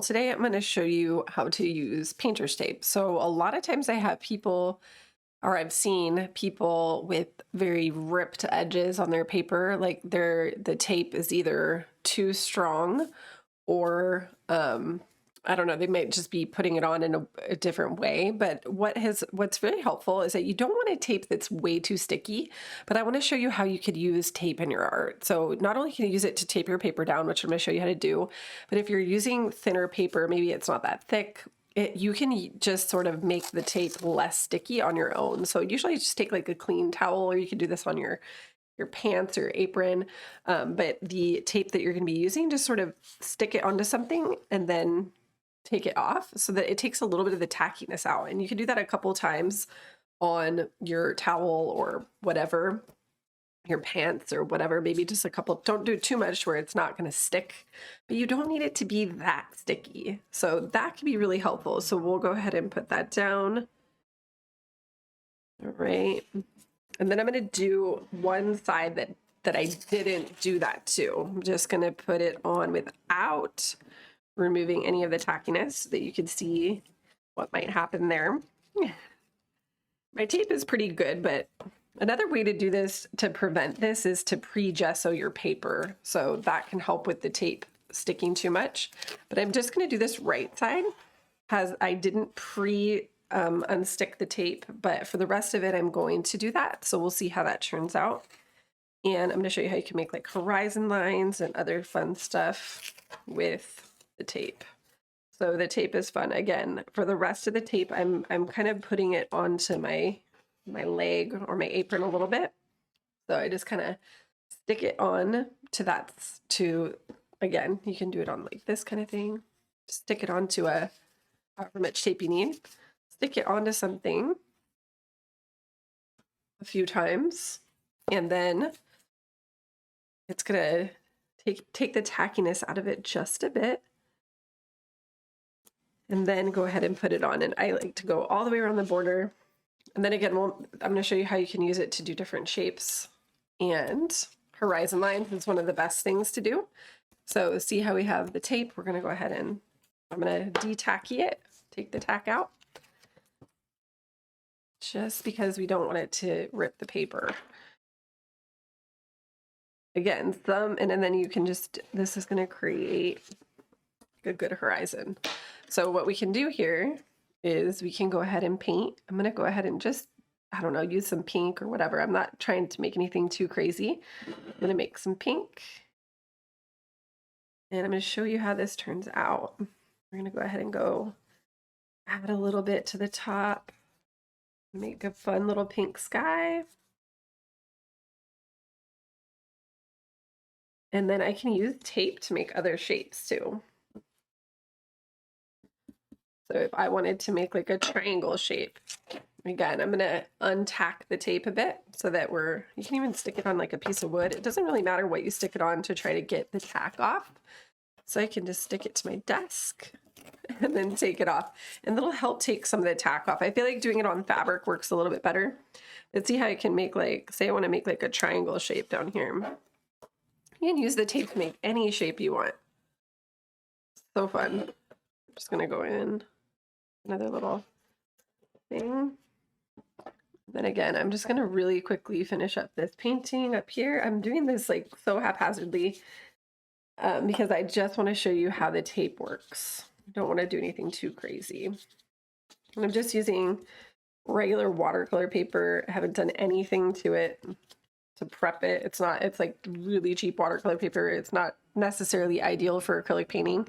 Today I'm going to show you how to use painter's tape. So a lot of times I have people, or I've seen people with very ripped edges on their paper, like the tape is either too strong or I don't know, they might just be putting it on in a different way. But what's really helpful is that you don't want a tape that's way too sticky, but I want to show you how you could use tape in your art. So not only can you use it to tape your paper down, which I'm going to show you how to do, but if you're using thinner paper, maybe it's not that thick, you can just sort of make the tape less sticky on your own. So usually just take like a clean towel, or you can do this on your pants or apron, but the tape that you're going to be using, just sort of stick it onto something and then take it off so that it takes a little bit of the tackiness out. And you can do that a couple times on your towel or whatever, your pants or whatever, maybe just a couple. Don't do too much where it's not going to stick, but you don't need it to be that sticky. So that can be really helpful. So we'll go ahead and put that down. All right. And then I'm going to do one side that I didn't do that to. I'm just going to put it on without removing any of the tackiness so that you can see what might happen there. My tape is pretty good, but another way to do this to prevent this is to pre-gesso your paper. So that can help with the tape sticking too much. But I'm just going to do this right side, as I didn't unstick the tape, but for the rest of it, I'm going to do that. So we'll see how that turns out. And I'm going to show you how you can make like horizon lines and other fun stuff with the tape. So the tape is fun. Again, for the rest of the tape, I'm kind of putting it onto my leg or my apron a little bit. So I just kind of stick it on to again, you can do it on like this kind of thing. Stick it onto however much tape you need. Stick it onto something a few times, and then it's gonna take the tackiness out of it just a bit, and then go ahead and put it on. And I like to go all the way around the border. And then again, I'm going to show you how you can use it to do different shapes. And horizon lines is one of the best things to do. So see how we have the tape. We're going to go ahead and I'm going to de-tacky it, take the tack out, just because we don't want it to rip the paper. Again, and then you can just, this is going to create a good horizon. So what we can do here is we can go ahead and paint. I'm going to go ahead and just, I don't know, use some pink or whatever. I'm not trying to make anything too crazy. I'm going to make some pink. And I'm going to show you how this turns out. We're going to go ahead and add a little bit to the top. Make a fun little pink sky. And then I can use tape to make other shapes too. So if I wanted to make like a triangle shape, again, I'm going to untack the tape a bit so that you can even stick it on like a piece of wood. It doesn't really matter what you stick it on to try to get the tack off. So I can just stick it to my desk and then take it off. And that'll help take some of the tack off. I feel like doing it on fabric works a little bit better. Let's see how I can make like, say I want to make like a triangle shape down here. You can use the tape to make any shape you want. So fun. I'm just going to go in. Another little thing. Then again, I'm just going to really quickly finish up this painting up here. I'm doing this like so haphazardly because I just want to show you how the tape works. I don't want to do anything too crazy. And I'm just using regular watercolor paper. I haven't done anything to it to prep it. It's like really cheap watercolor paper. It's not necessarily ideal for acrylic painting.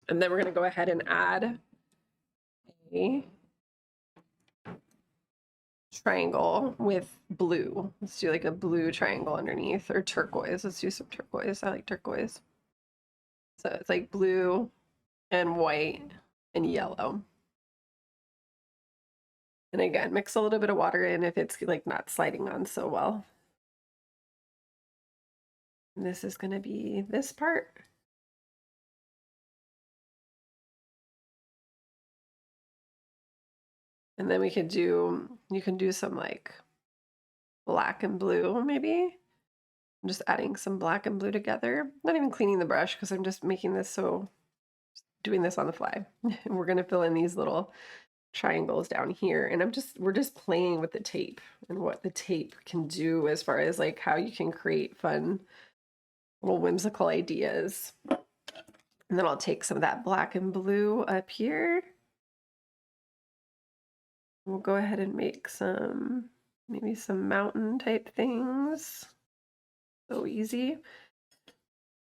And then we're going to go ahead and add a triangle with blue. Let's do like a blue triangle underneath, or turquoise. Let's do some turquoise. I like turquoise. So it's like blue and white and yellow. And again, mix a little bit of water in if it's like not sliding on so well. And this is going to be this part. And then you can do some like black and blue maybe. I'm just adding some black and blue together. Not even cleaning the brush because I'm just making this doing this on the fly. And we're gonna fill in these little triangles down here. And we're just playing with the tape and what the tape can do as far as like how you can create fun little whimsical ideas. And then I'll take some of that black and blue up here. We'll go ahead and make maybe some mountain type things. So easy.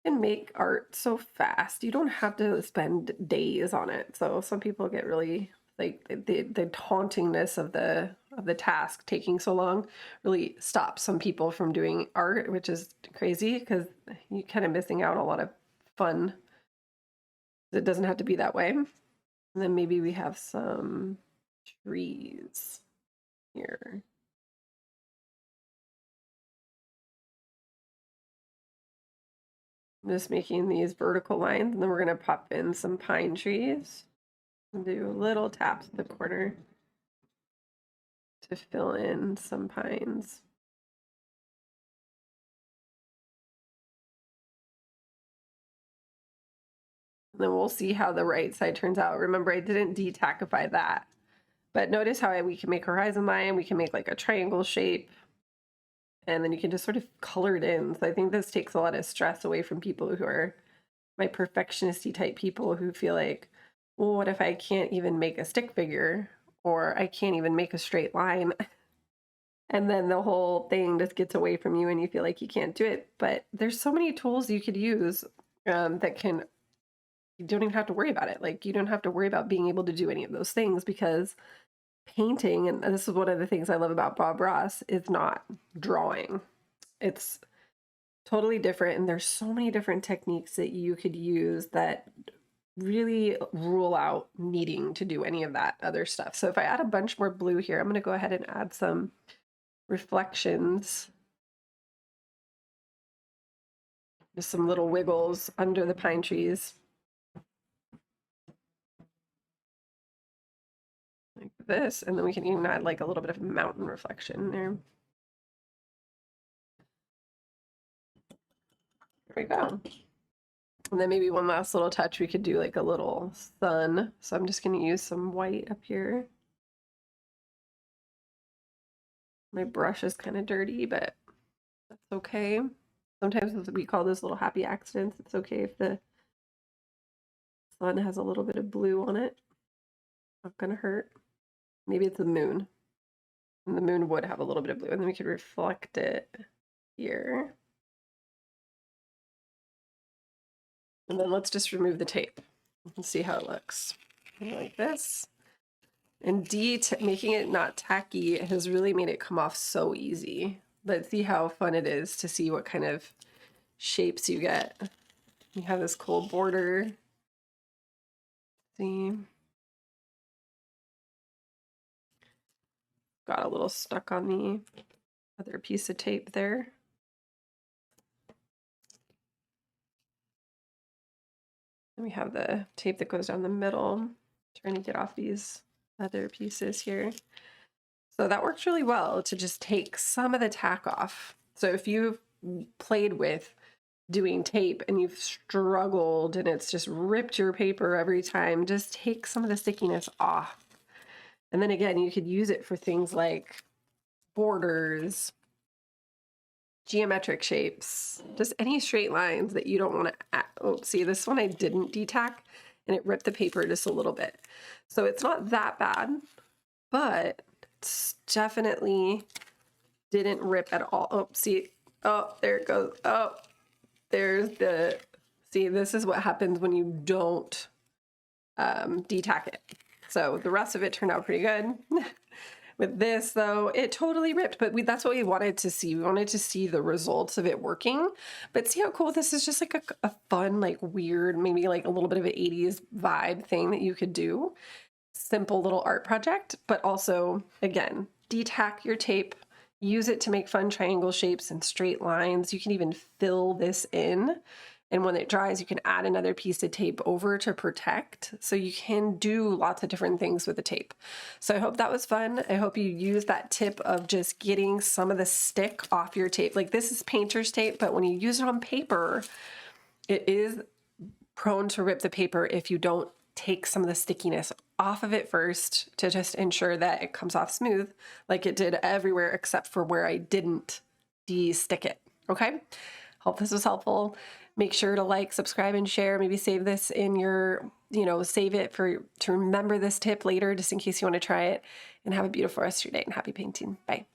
And make art so fast. You don't have to spend days on it. So some people get really like the tauntingness of the task taking so long really stops some people from doing art, which is crazy because you're kind of missing out on a lot of fun. It doesn't have to be that way. And then maybe we have some trees here. I'm just making these vertical lines, and then we're going to pop in some pine trees and do little taps at the corner to fill in some pines. And then we'll see how the right side turns out. Remember, I didn't de-tackify that. But notice how we can make a horizon line, we can make like a triangle shape, and then you can just sort of color it in. So I think this takes a lot of stress away from people who are my perfectionisty type people who feel like, well, what if I can't even make a stick figure, or I can't even make a straight line? And then the whole thing just gets away from you and you feel like you can't do it. But there's so many tools you could use that can, you don't even have to worry about it. Like you don't have to worry about being able to do any of those things because painting, and this is one of the things I love about Bob Ross, is not drawing. It's totally different. And there's so many different techniques that you could use that really rule out needing to do any of that other stuff. So if I add a bunch more blue here, I'm going to go ahead and add some reflections, just some little wiggles under the pine trees like this, and then we can even add like a little bit of mountain reflection there. There we go. And then maybe one last little touch, we could do like a little sun. So I'm just going to use some white up here. My brush is kind of dirty, but that's okay. Sometimes we call those little happy accidents. It's okay if the sun has a little bit of blue on it. Not gonna hurt. Maybe it's the moon. And the moon would have a little bit of blue, and then we could reflect it here. And then let's just remove the tape and see how it looks. Like this. And making it not tacky has really made it come off so easy. But see how fun it is to see what kind of shapes you get. You have this cool border. See? Got a little stuck on the other piece of tape there. And we have the tape that goes down the middle. Trying to get off these other pieces here. So that works really well to just take some of the tack off. So if you've played with doing tape and you've struggled and it's just ripped your paper every time, just take some of the stickiness off. And then again, you could use it for things like borders, geometric shapes, just any straight lines that you don't want to. Oh, see, this one I didn't de-tack and it ripped the paper just a little bit. So it's not that bad, but it's definitely didn't rip at all. Oh, see, oh, there it goes. Oh, there's the, see, this is what happens when you don't de-tack it. So the rest of it turned out pretty good. With this, though, it totally ripped, but that's what we wanted to see. We wanted to see the results of it working. But see how cool this is? Just like a fun, like weird, maybe like a little bit of an 80s vibe thing that you could do. Simple little art project, but also, again, de-tack your tape, use it to make fun triangle shapes and straight lines. You can even fill this in And when it dries, you can add another piece of tape over to protect. So you can do lots of different things with the tape. So I hope that was fun. I hope you use that tip of just getting some of the stick off your tape. Like this is painter's tape, but when you use it on paper, it is prone to rip the paper if you don't take some of the stickiness off of it first to just ensure that it comes off smooth like it did everywhere except for where I didn't de-stick it. Okay? Hope this was helpful. Make sure to like, subscribe, and share. Maybe save this in your, save it to remember this tip later just in case you want to try it. And have a beautiful rest of your day and happy painting. Bye.